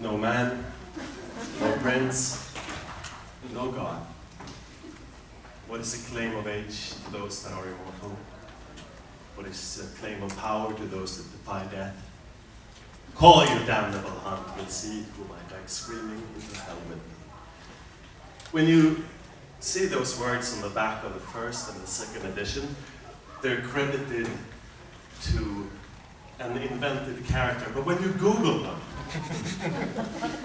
No man, no prince, no God. What is the claim of age to those that are immortal? What is the claim of power to those that defy death? Call your damnable hunt, we'll see who might like screaming into hell with me. When you see those words on the back of the first and the second edition, they're credited to an invented character, but when you Google them,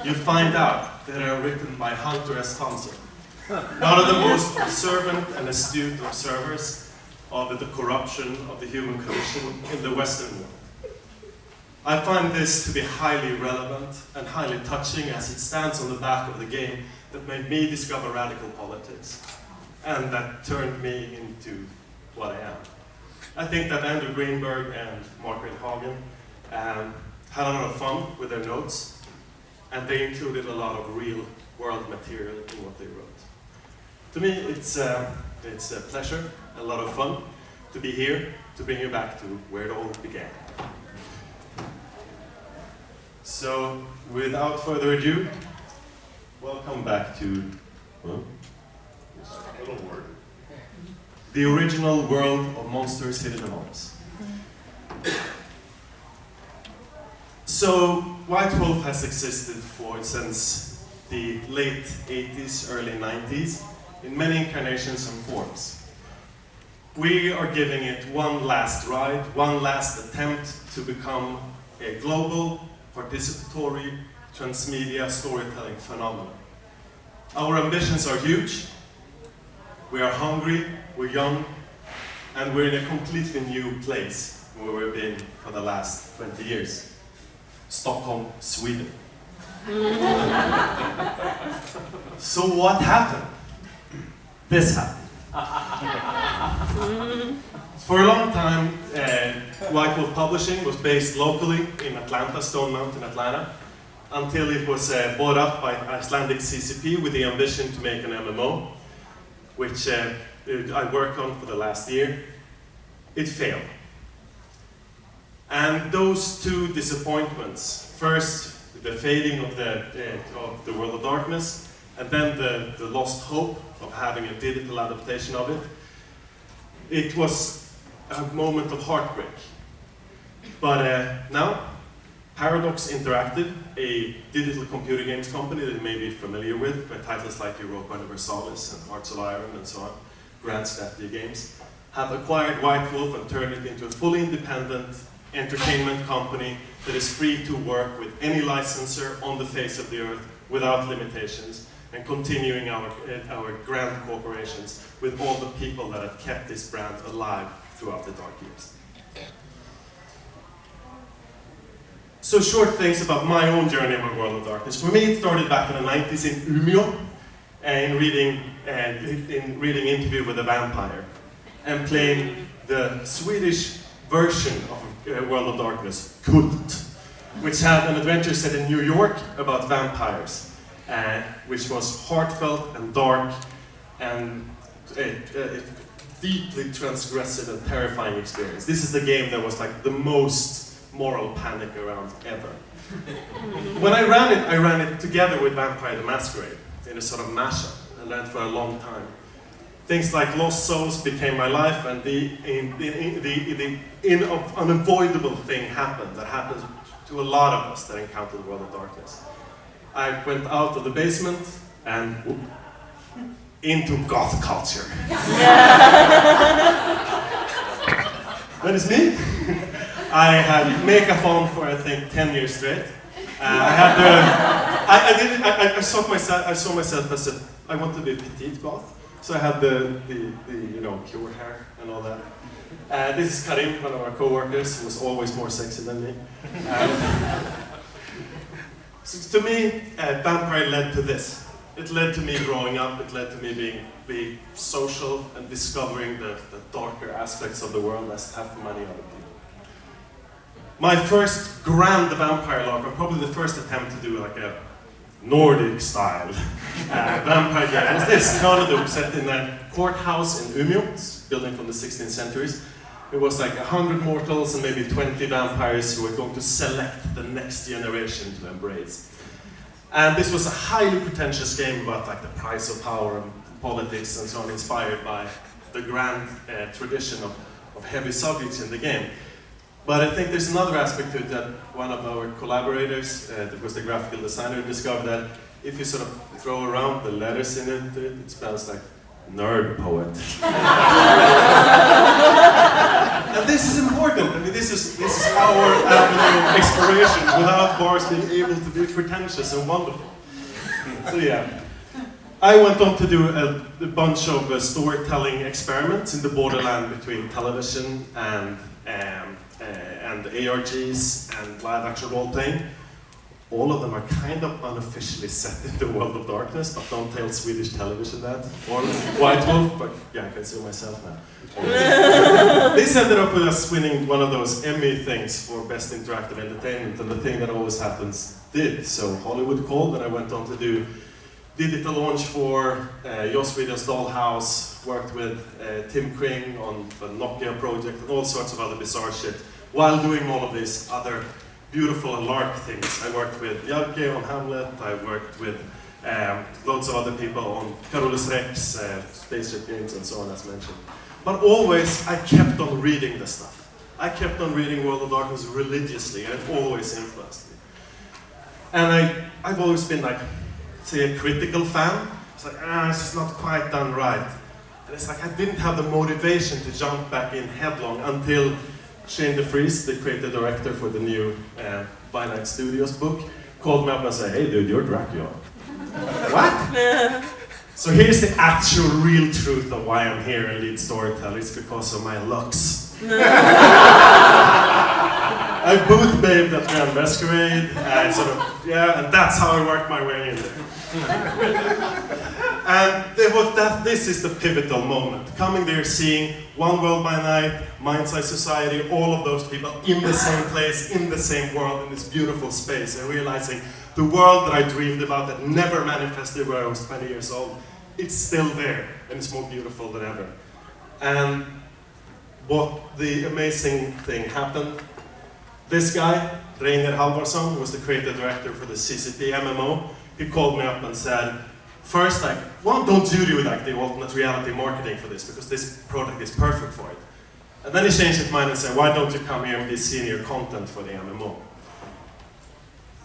you find out that they are written by Hunter S. Thompson, one of the most observant and astute observers of the corruption of the human condition in the Western world. I find this to be highly relevant and highly touching as it stands on the back of the game that made me discover radical politics and that turned me into what I am. I think that Andrew Greenberg and Margaret Hagen had a lot of fun with their notes, and they included a lot of real world material in what they wrote. To me, it's a pleasure, a lot of fun to be here to bring you back to where it all began. So, without further ado, welcome back to this little word. The original world of monsters hidden among us. So, White Wolf has existed since the late 80s, early 90s, in many incarnations and forms. We are giving it one last ride, one last attempt to become a global, participatory, transmedia storytelling phenomenon. Our ambitions are huge, we are hungry, we're young, and we're in a completely new place where we've been for the last 20 years. Stockholm, Sweden. So what happened? This happened. For a long time, White Wolf Publishing was based locally in Atlanta, Stone Mountain, Atlanta, until it was bought up by Icelandic CCP with the ambition to make an MMO, which I worked on for the last year. It failed. And those two disappointments, first the fading of the World of Darkness, and then the lost hope of having a digital adaptation of it, it was a moment of heartbreak. But now, Paradox Interactive, a digital computer games company that you may be familiar with, by titles like Europa Universalis and Hearts of Iron and so on, grand strategy games, have acquired White Wolf and turned it into a fully independent entertainment company that is free to work with any licensor on the face of the earth without limitations, and continuing our grand corporations with all the people that have kept this brand alive throughout the dark years. So short things about my own journey with World of Darkness. For me, it started back in the 90s in Umeå, in reading Interview with a Vampire, and playing the Swedish version of World of Darkness, Kult, which had an adventure set in New York about vampires, which was heartfelt and dark and a deeply transgressive and terrifying experience. This is the game that was like the most moral panic around ever. When I ran it together with Vampire the Masquerade in a sort of mashup, and ran for a long time. Things like Lost Souls became my life, and the unavoidable thing happened that happens to a lot of us that encounter the World of Darkness. I went out of the basement and into goth culture. That is me. I had makeup on for I think 10 years straight. I saw myself as I want to be a petite goth, so I had the pure hair and all that. This is Karim, one of our co-workers, who was always more sexy than me. So to me, Vampire led to this. It led to me growing up. It led to me being social and discovering the darker aspects of the world as have for many other people. My first grand vampire log, or probably the first attempt to do like a Nordic style vampire game, was this Holiday set in a courthouse in Umeå, building from the 16th centuries. It was like 100 mortals and maybe 20 vampires who were going to select the next generation to embrace. And this was a highly pretentious game about like the price of power and politics and so on, inspired by the grand tradition of heavy subjects in the game. But I think there's another aspect to it that one of our collaborators, that was the graphical designer, discovered that if you sort of throw around the letters in it, it spells like nerd poet. And this is important. I mean, this is our avenue of exploration without bars being able to be pretentious and wonderful. So yeah, I went on to do a bunch of storytelling experiments in the borderland between television and ARGs and live-action role-playing. All of them are kind of unofficially set in the world of darkness, but don't tell Swedish television that. Or White Wolf, but yeah, I can see myself now. This ended up with us winning one of those Emmy things for Best Interactive Entertainment, and the thing that always happens did. So Hollywood called, and I went on to do digital launch for Joss Whedon's Dollhouse, worked with Tim Kring on the Nokia project, and all sorts of other bizarre shit, while doing all of these other beautiful LARP things. I worked with Bjarke on Hamlet, I worked with loads of other people on Carolus Rex, spaceship games and so on, as mentioned. But always, I kept on reading this stuff. I kept on reading World of Darkness religiously, and it always influenced me. And I've always been like, say, a critical fan. It's like, it's just not quite done right. And it's like, I didn't have the motivation to jump back in headlong until Shane DeFries, the creative director for the new By Night Studios book, called me up and said, "Hey dude, you're Dracula." What? So here's the actual real truth of why I'm here and lead storyteller. It's because of my looks. I booth babed at Grand Masquerade, and and that's how I worked my way in there. And this is the pivotal moment. Coming there, seeing One World by Night, Mindside Society, all of those people in the same place, in the same world, in this beautiful space, and realizing the world that I dreamed about that never manifested when I was 20 years old, it's still there, and it's more beautiful than ever. And what the amazing thing happened, this guy, Reiner Halvarsson, who was the creative director for the CCP MMO, he called me up and said, first, like, why don't you do like the alternate reality marketing for this, because this product is perfect for it. And then he changed his mind and said, why don't you come here and be senior content for the MMO?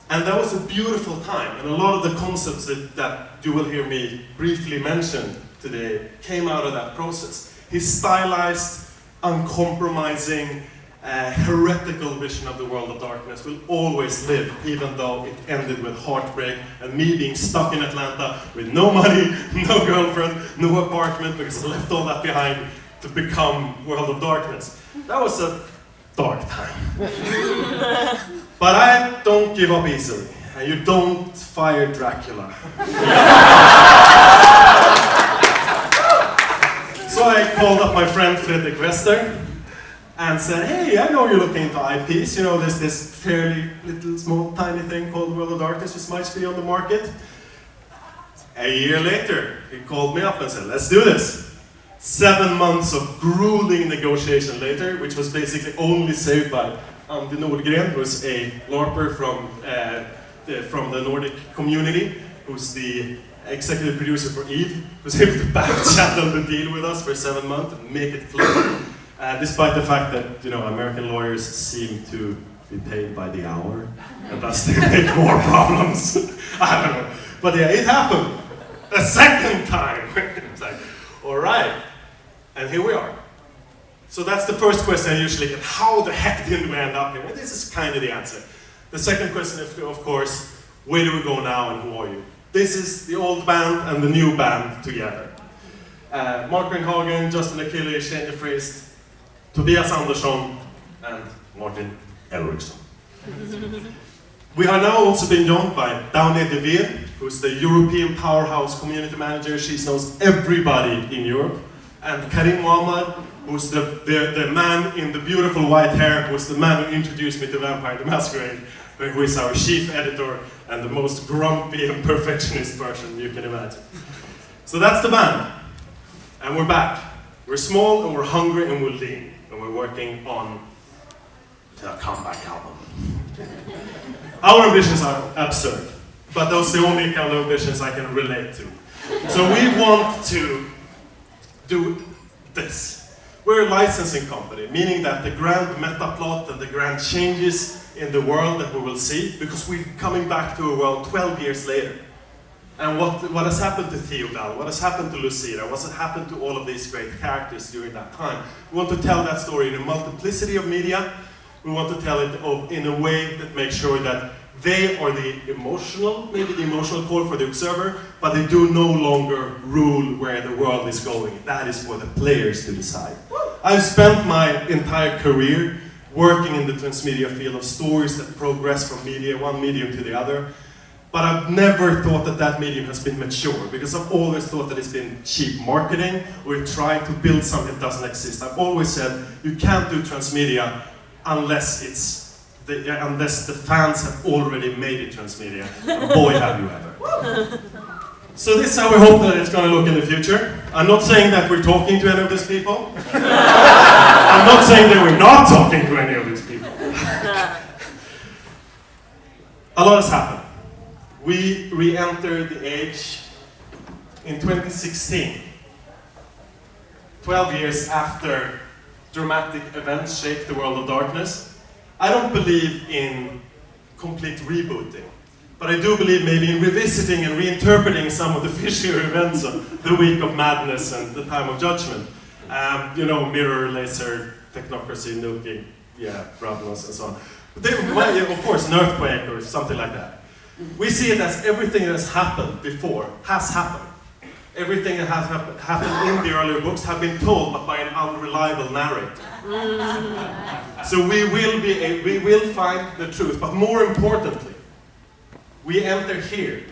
And that was a beautiful time, and a lot of the concepts that you will hear me briefly mention today came out of that process. His stylized, uncompromising, heretical vision of the world of darkness will always live, even though it ended with heartbreak and me being stuck in Atlanta with no money, no girlfriend, no apartment, because I left all that behind to become World of Darkness. That was a dark time. But I don't give up easily, and you don't fire Dracula. So I called up my friend Fredrik Wester and said, hey, I know you're looking into IPs, you know, there's this fairly little, small, tiny thing called World of Darkness which might be on the market. A year later, he called me up and said, let's do this. 7 months of grueling negotiation later, which was basically only saved by Andy Nordgren, who's a LARPer from the Nordic community, who's the executive producer for EVE, who's able to back-channel the deal with us for 7 months and make it clear. Despite the fact that, you know, American lawyers seem to be paid by the hour, and thus they make more problems. I don't know. But yeah, it happened a second time. It's like, all right, and here we are. So that's the first question I usually get. How the heck did we end up here? Well, this is kind of the answer. The second question is, of course, where do we go now and who are you? This is the old band and the new band together. Mark Ringhagen, Justin Achille, Shane DeFries, Tobias Andersson, and Martin Elricsson. We are now also being joined by Daune de Veer, who's the European powerhouse community manager. She knows everybody in Europe. And Karim Mohammed, who's the man in the beautiful white hair, who's the man who introduced me to Vampire the Masquerade, who is our chief editor and the most grumpy and perfectionist person you can imagine. So that's the band. And we're back. We're small and we're hungry and we're lean. And we're working on a comeback album. Our ambitions are absurd. but those are the only kind of visions I can relate to. So we want to do this. We're a licensing company, meaning that the grand meta plot and the grand changes in the world that we will see, because we're coming back to a world 12 years later. And what has happened to Theodal, what has happened to Lucida, what has happened to all of these great characters during that time. We want to tell that story in a multiplicity of media. We want to tell it in a way that makes sure that they are the emotional, maybe the emotional core for the observer, but they do no longer rule where the world is going. That is for the players to decide. I've spent my entire career working in the transmedia field of stories that progress from one medium to the other. But I've never thought that that medium has been mature, because I've always thought that it's been cheap marketing, or trying to build something that doesn't exist. I've always said, you can't do transmedia unless unless the fans have already made it transmedia. And boy, have you ever. So this is how we hope that it's going to look in the future. I'm not saying that we're talking to any of these people. I'm not saying that we're not talking to any of these people. A lot has happened. We re-entered the age in 2016, 12 years after dramatic events shaped the world of darkness. I don't believe in complete rebooting, but I do believe maybe in revisiting and reinterpreting some of the fishier events of the Week of Madness and the Time of Judgment. You know, mirror, laser, technocracy, nuking, Ravnos and so on. But they, of course, an earthquake or something like that. We see it as everything that has happened before has happened. Everything that has happened in the earlier books have been told, but by an unreliable narrator. So we will find the truth, but more importantly, we enter here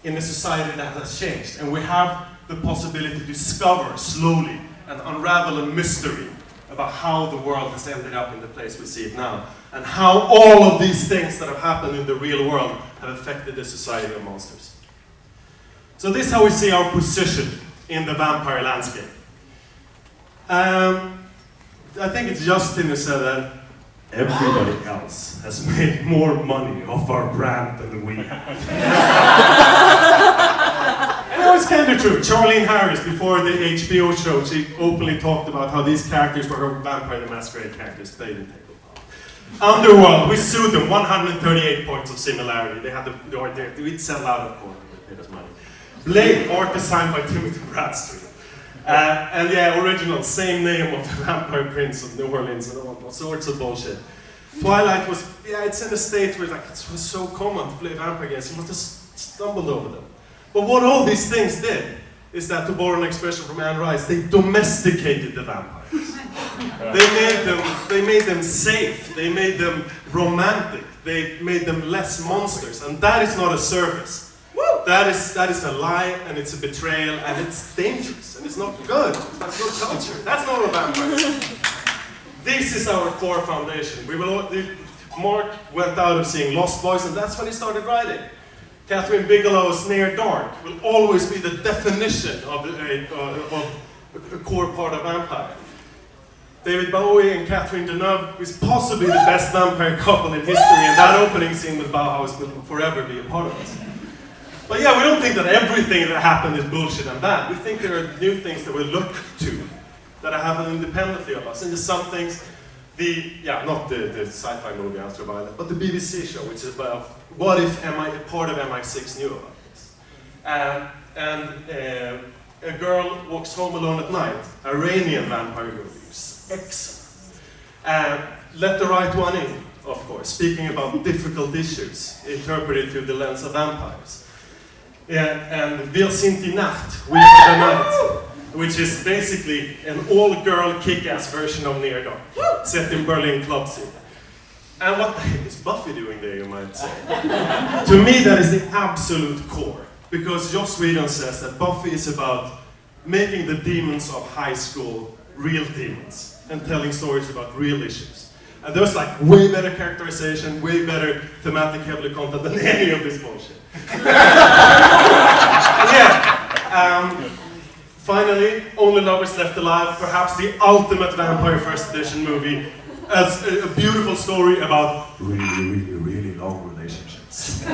in a society that has changed, and we have the possibility to discover slowly and unravel a mystery about how the world has ended up in the place we see it now, and how all of these things that have happened in the real world have affected the society of monsters. So this is how we see our position in the vampire landscape. I think it's Justin who said that everybody else has made more money off our brand than we have. And that was kind of true. Charlene Harris, before the HBO show, she openly talked about how these characters were her Vampire the Masquerade characters played in tabletop. Underworld, we sued them, 138 points of similarity. They had the art there. We'd sell out, of course, they paid us money. Blade, art designed by Timothy Bradstreet. And yeah, original, same name of the Vampire Prince of New Orleans and all sorts of bullshit. Twilight was, it's in a state where like, it was so common to play vampire games, you must have stumbled over them. But what all these things did is that, to borrow an expression from Anne Rice, they domesticated the vampires. They made them safe, they made them romantic, they made them less monsters, and that is not a service. That is a lie, and it's a betrayal, and it's dangerous, and it's not good. It's not good culture. That's not a vampire. This is our core foundation. Mark went out of seeing Lost Boys, and that's when he started writing. Catherine Bigelow's Near Dark will always be the definition of a core part of vampire. David Bowie and Catherine Deneuve is possibly the best vampire couple in history, and that opening scene with Bauhaus will forever be a part of it. But yeah, we don't think that everything that happened is bullshit and bad. We think there are new things that we look to that happen independently of us. And there's some things, not the sci-fi movie Ultraviolet, but the BBC show, which is about what if part of MI6 knew about this. And a girl walks home alone at night, Iranian vampire movie, excellent. Let the Right One In, of course, speaking about difficult issues, interpreted through the lens of vampires. And Wir sind die Nacht, We Are the Night, which is basically an all-girl kick-ass version of Near Dark, set in Berlin club scene. And what the heck is Buffy doing there, you might say? To me, that is the absolute core, because Joss Whedon says that Buffy is about making the demons of high school real demons, and telling stories about real issues. And there's like way better characterization, way better thematic heavily content than any of this bullshit. Finally, Only Lovers Left Alive, perhaps the ultimate vampire first edition movie, as a beautiful story about really, really, really long relationships.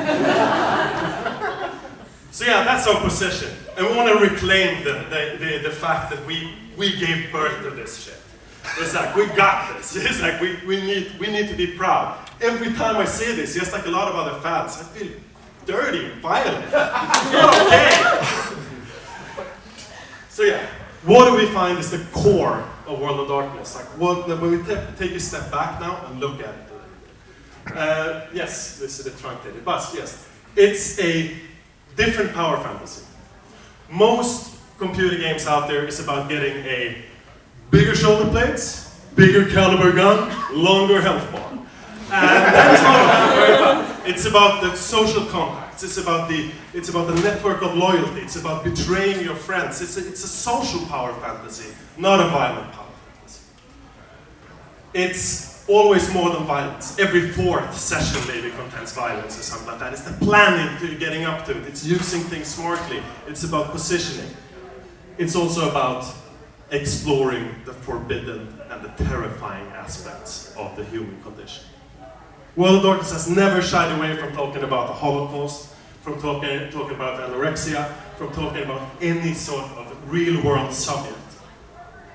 So yeah, that's our position. And we want to reclaim the fact that we gave birth to this shit. It's like, we got this. It's like, we need to be proud. Every time I say this, just like a lot of other fans, I feel dirty and violent. It's not okay. So yeah, what do we find is the core of World of Darkness? Like, when we take a step back now and look at it. Yes, this is the truncated bus, yes. It's a different power fantasy. Most computer games out there is about getting a bigger shoulder plates, bigger caliber gun, longer health bar. And that's not what I'm worried about. It's about the social contacts. It's about the network of loyalty. It's about betraying your friends. It's a social power fantasy, not a violent power fantasy. It's always more than violence. Every fourth session maybe contains violence or something like that. It's the planning to getting up to it. It's using things smartly. It's about positioning. It's also about exploring the forbidden and the terrifying aspects of the human condition. World of Darkness has never shied away from talking about the Holocaust, from talking about anorexia, from talking about any sort of real-world subject.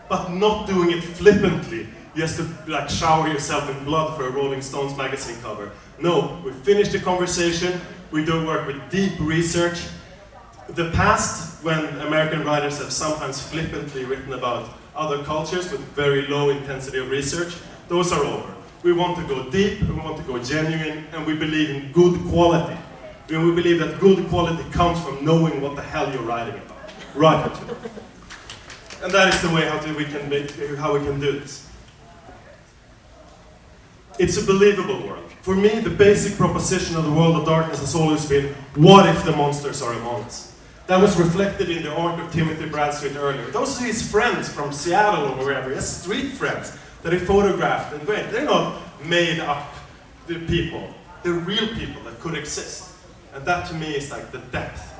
But not doing it flippantly, just to like shower yourself in blood for a Rolling Stones magazine cover. No, we finish the conversation, we do work with deep research. The past, when American writers have sometimes flippantly written about other cultures with very low intensity of research, those are over. We want to go deep, and we want to go genuine, and we believe in good quality. And we believe that good quality comes from knowing what the hell you're writing about. Right. And that is the way how we can do this. It's a believable world. For me, the basic proposition of the World of Darkness has always been, what if the monsters are among us? That was reflected in the arc of Timothy Bradstreet earlier. Those are his friends from Seattle or wherever, his street friends that he photographed and went. They're not made up people. They're real people that could exist. And that to me is like the depth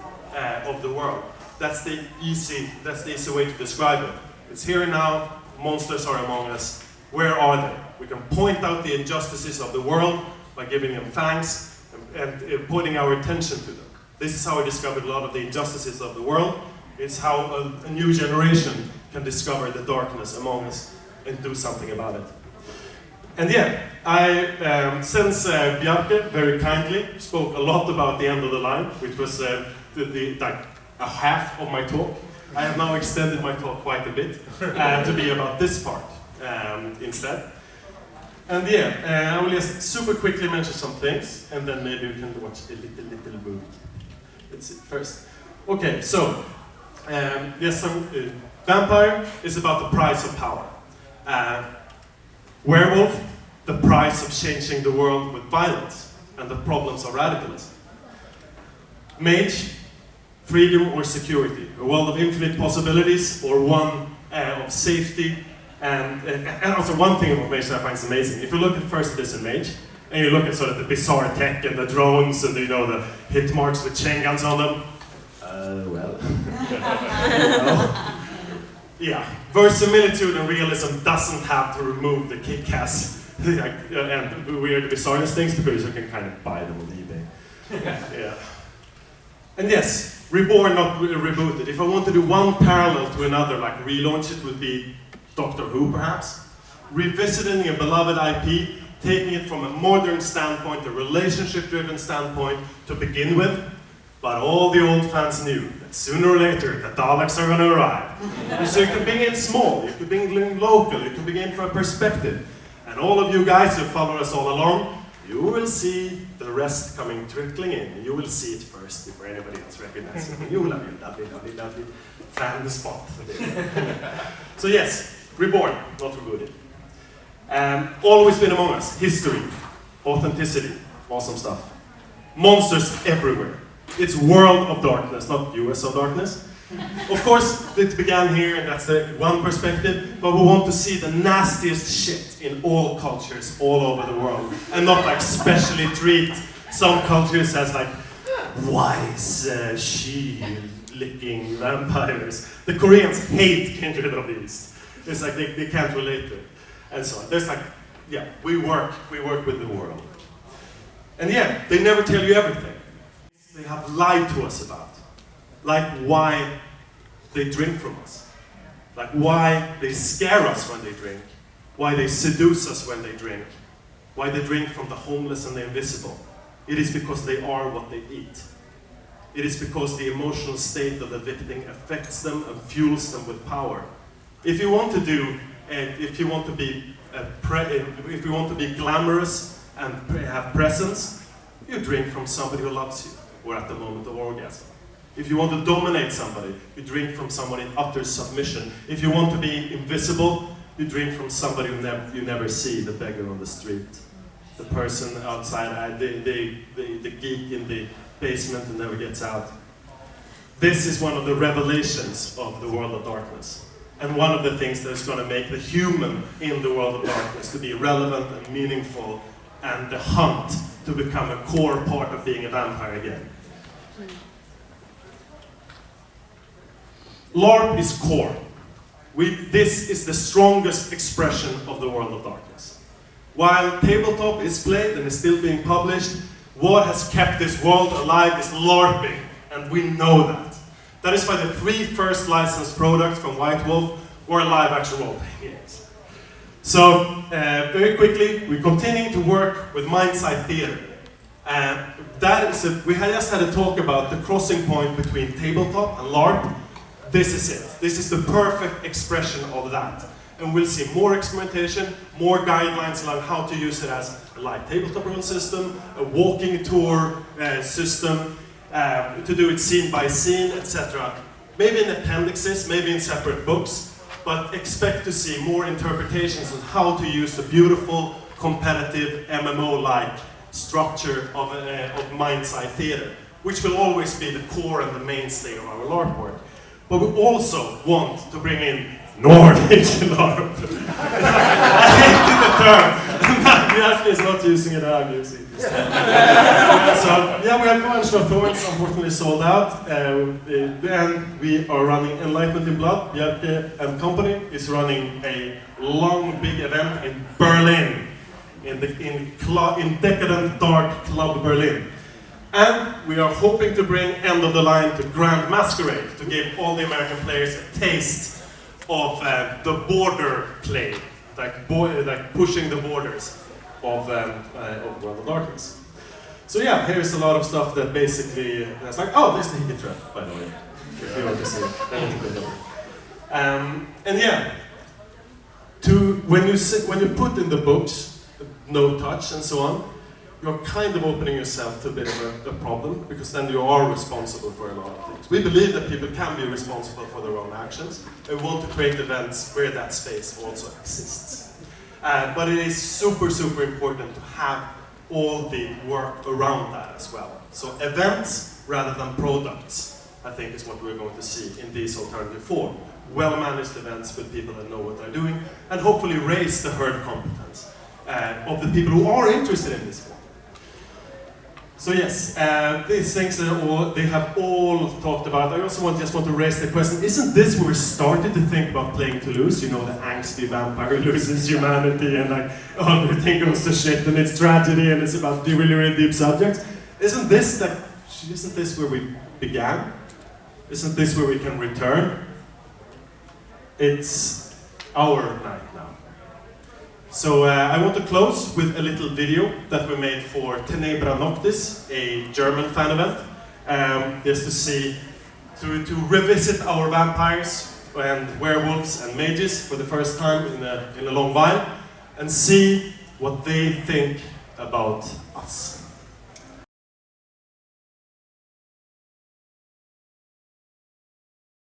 of the world. That's the easy way to describe it. It's here and now, monsters are among us. Where are they? We can point out the injustices of the world by giving them thanks and putting our attention to them. This is how I discovered a lot of the injustices of the world. It's how a new generation can discover the darkness among us and do something about it. And yeah, since Bjarke very kindly spoke a lot about the end of the line, which was like a half of my talk, I have now extended my talk quite a bit to be about this part instead. And yeah, I will just super quickly mention some things, and then maybe we can watch a little movie. Let's see first. Okay, so vampire is about the price of power. Werewolf, the price of changing the world with violence and the problems of radicalism. Mage, freedom or security, a world of infinite possibilities or one of safety. And also one thing about Mage that I find is amazing. If you look at first edition Mage, and you look at sort of the bizarre tech and the drones and the hit marks with chain guns on them, well. Yeah, verisimilitude and realism doesn't have to remove the kick-ass and weird bizarreness things because you can kind of buy them on eBay. Yeah. And yes, reborn, not rebooted. If I want to do one parallel to another, like relaunch it, would be Doctor Who, perhaps. Revisiting a beloved IP, taking it from a modern standpoint, a relationship-driven standpoint to begin with. But all the old fans knew that sooner or later the Daleks are going to arrive. And so you can begin small, you can begin local, you can begin from a perspective. And all of you guys who follow us all along, you will see the rest coming trickling in. You will see it first before anybody else recognizes it. You will have your lovely fan spot. So yes, reborn, not rebooted. Always been among us. History, authenticity, awesome stuff. Monsters everywhere. It's World of Darkness, not US of Darkness. Of course, it began here, and that's the one perspective, but we want to see the nastiest shit in all cultures all over the world, and not like specially treat some cultures as like wise, she-licking vampires. The Koreans hate Kindred of the East. It's like they can't relate to it, and so on. There's like, yeah, we work with the world. And yeah, they never tell you everything. They have lied to us about. like why they drink from us, like why they scare us when they drink, why they seduce us when they drink, why they drink from the homeless and the invisible. It is because they are what they eat. It is because the emotional state of the victim affects them and fuels them with power. If you want to do, if you want to be glamorous and have presence, you drink from somebody who loves you, or at the moment of orgasm. If you want to dominate somebody, you drink from someone in utter submission. If you want to be invisible, you drink from somebody who you never see, the beggar on the street, the person outside, the geek in the basement who never gets out. This is one of the revelations of the world of darkness. And one of the things that is going to make the human in the world of darkness to be relevant and meaningful, and the hunt to become a core part of being a vampire again. LARP is core. This is the strongest expression of the world of darkness. While tabletop is played and is still being published, what has kept this world alive is LARPing, and we know that. That is why the 3 first licensed products from White Wolf were live action role-playing games. So, very quickly, we're continuing to work with Mindside Theater. We just had a talk about the crossing point between tabletop and LARP. This is it. This is the perfect expression of that. And we'll see more experimentation, more guidelines on how to use it as a live tabletop role system, a walking tour system, to do it scene by scene, etc. Maybe in appendixes, maybe in separate books, but expect to see more interpretations on how to use the beautiful, competitive, MMO-like structure of Mindside Theater, which will always be the core and the mainstay of our LARP work. But we also want to bring in Nordic LARP. I hated the term. Matthew is not using it, I'm using it. So, yeah, we have Convention of Thorns, unfortunately sold out. And we are running Enlightenment in Blood. Bjerke and Company is running a long, big event in Berlin, in decadent, dark Club Berlin. And we are hoping to bring End of the Line to Grand Masquerade to give all the American players a taste of the border play, like pushing the borders of World of Darkness. So yeah, here's a lot of stuff that basically, it's like, oh, there's the Hickey Trap, by the way, if you want to see it. And yeah, when you put in the books, no touch and so on, you're kind of opening yourself to a bit of a problem, because then you are responsible for a lot of things. We believe that people can be responsible for their own actions, and we want to create events where that space also exists. But it is super, super important to have all the work around that as well. So events rather than products, I think, is what we're going to see in these alternative 4. Well-managed events with people that know what they're doing, and hopefully raise the herd competence of the people who are interested in this work. So yes, these things they have all talked about. I also just want to raise the question, isn't this where we started to think about playing Toulouse? You know, the angsty vampire who loses humanity and like, oh, everything goes to shit and it's tragedy and it's about really, really deep subjects. Isn't this where we began? Isn't this where we can return? It's our night now. So I want to close with a little video that we made for Tenebra Noctis, a German fan event, just to see, to revisit our vampires and werewolves and mages for the first time in a long while, and see what they think about us.